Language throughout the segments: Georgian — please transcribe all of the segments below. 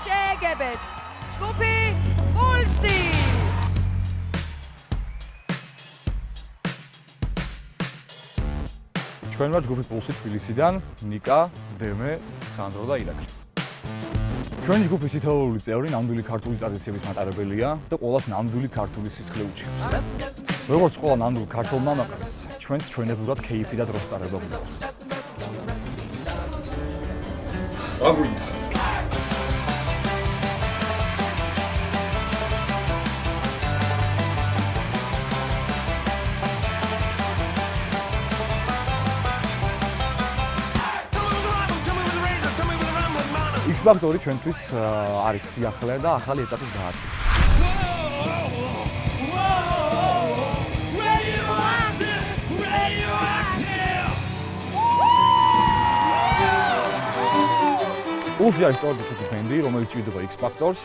შეეგებეთ ჯგუფი პულსი. ჩვენ ვართ ჯგუფი პულსი თბილისიდან, ნიკა, დემე, სანდრო და ირაკლი. ჩვენი ჯგუფის თითოეული წევრი ნამდვილი ქართული ტრადიციების მატარებელია და ყოველას ნამდვილი ქართული სისხლი უჩქებს. როგორც ყველა ნამდვილ ქართულ მამაკაცს, ჩვენც ჩვენებურად კეიფი და დროს ტარება გვყავს. აგვინდა. X-Factor-ი ჩვენთვის არის სიახლე და ახალი ეტაპის დაადგილება. პულსი არის სწორედ ისეთი ბენდი, რომელიც ჭირდება X-Factor-ს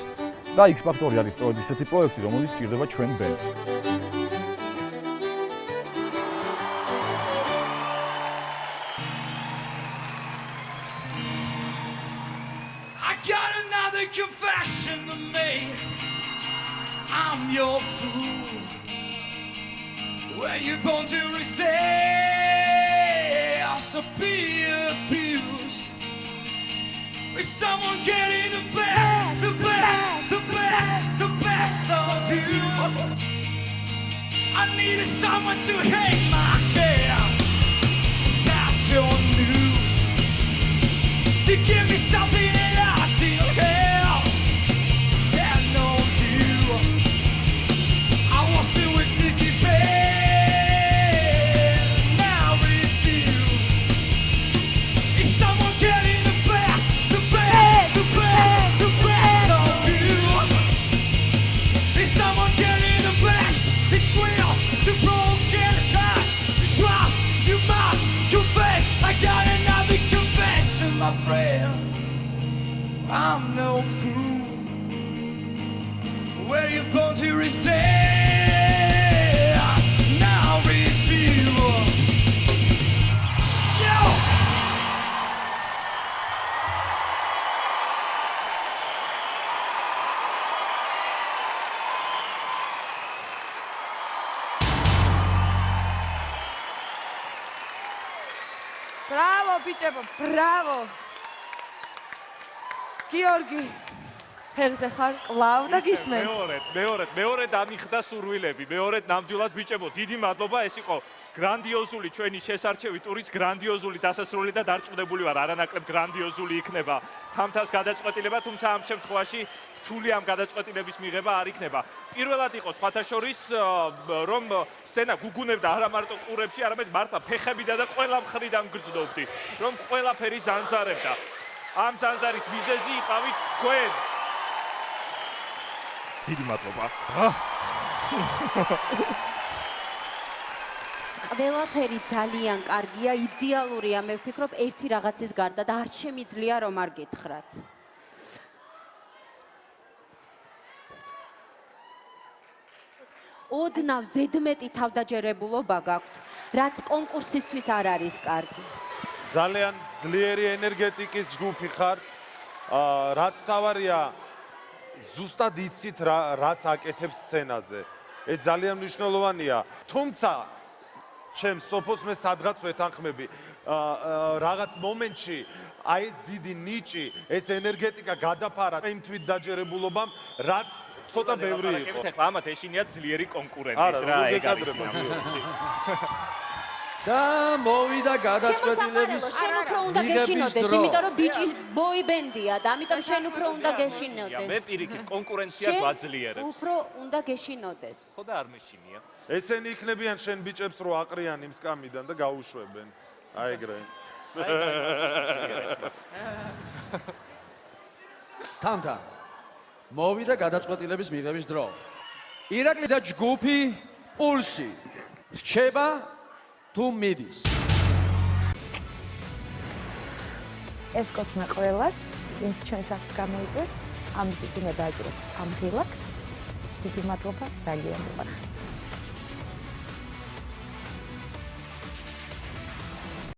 და X-Factor-ი არის სწორედ ისეთი პროექტი, რომელიც ჭირდება ჩვენ ბენდს. Confession to me, I'm your fool. Where you born to resist or be abused? With someone getting the best, the best, the best, the best of you. I needed someone to hang my hair. That's your news. You give me something that I feel here. My friend, I'm no fool. Where you born to resist? Now reveal. Yo! Bravo, bichebo, bravo. გიორგი ფეხზე ხარ კლავ და გისმენთ. მეორედ ამიხდა სურვილები. მეორედ ნამდვილად ბიჭებო, დიდი მადლობა. ეს იყო გრანდიოზული ჩვენი შესარჩევი ტურიც, გრანდიოზული დასასრული და დარწმუნებული ვარ, არანაკლებ გრანდიოზული იქნება თამთას გადაწყვეტილება, თუმცა ამ შემთხვევაში რთული ამ გადაწყვეტილების მიღება არ იქნება. პირველად იყო სხვათა შორის, რომ სცენა გუგუნებდა არა მარტო ყურებში, არამედ მართლა ფეხებიდან და ყველა მხრიდან გრძნობდი, რომ ყველაფერი ზანზარებდა. ამ ზანზარის მიზეზი იყავით თქვენ. დიდი მადლობა. ყველაფერი ძალიან კარგია, იდეალურია, მე ვფიქრობ ერთი რაღაცის გარდა და არ შემიძლია რომ არ გითხრათ. ოდნავ ზედმეტი თავდაჯერებულობა გაქვთ, რაც კონკურსისთვის არ არის კარგი. ძალიან ძლიერი ენერგეტიკის ჯგუფი ხარ. რაც თავარია, ზუსტად იცით რას აკეთებს სცენაზე. ეს ძალიან მნიშვნელოვანია. თუმცა ჩემს სოფოს მე სადღაც ვეთანხმები. რაღაც მომენტში აი ეს დიდი ნიჭი, ეს ენერგეტიკა გადაფარა იმ თვით დაჯერებულობამ, რაც ცოტა ბევრი იყო. ეხლა ამათ ეშინია ძლიერი კონკურენტის რა ეგ არის. და მოვიდა გადაწყვეტილების შენ უფრო უნდა გეშინოდეს, იმიტომ რომ ბიჭი ბოი ბენდია და ამიტომ შენ უფრო უნდა გეშინოდეს. მე პირიქით კონკურენცია გვაძლიერებს. უფრო უნდა გეშინოდეს. ხო და არ მეშინია. ესენი იქნებიან შენ ბიჭებს რო აყრიან იმ სკამიდან და გაუშვებენ. აი ეგრე. თამთა მოვიდა გადაწყვეტილების მიღების დრო. ირაკლი და ჯგუფი პულსი რჩება თუ მიდის. ეს კოცნა ყველას, ვინც ჩვენ სახს გამოიწერს, ამის წინა დააჭიროთ ამ ღილაკს. დიდი მადლობა, ძალიან მიყვარხარ.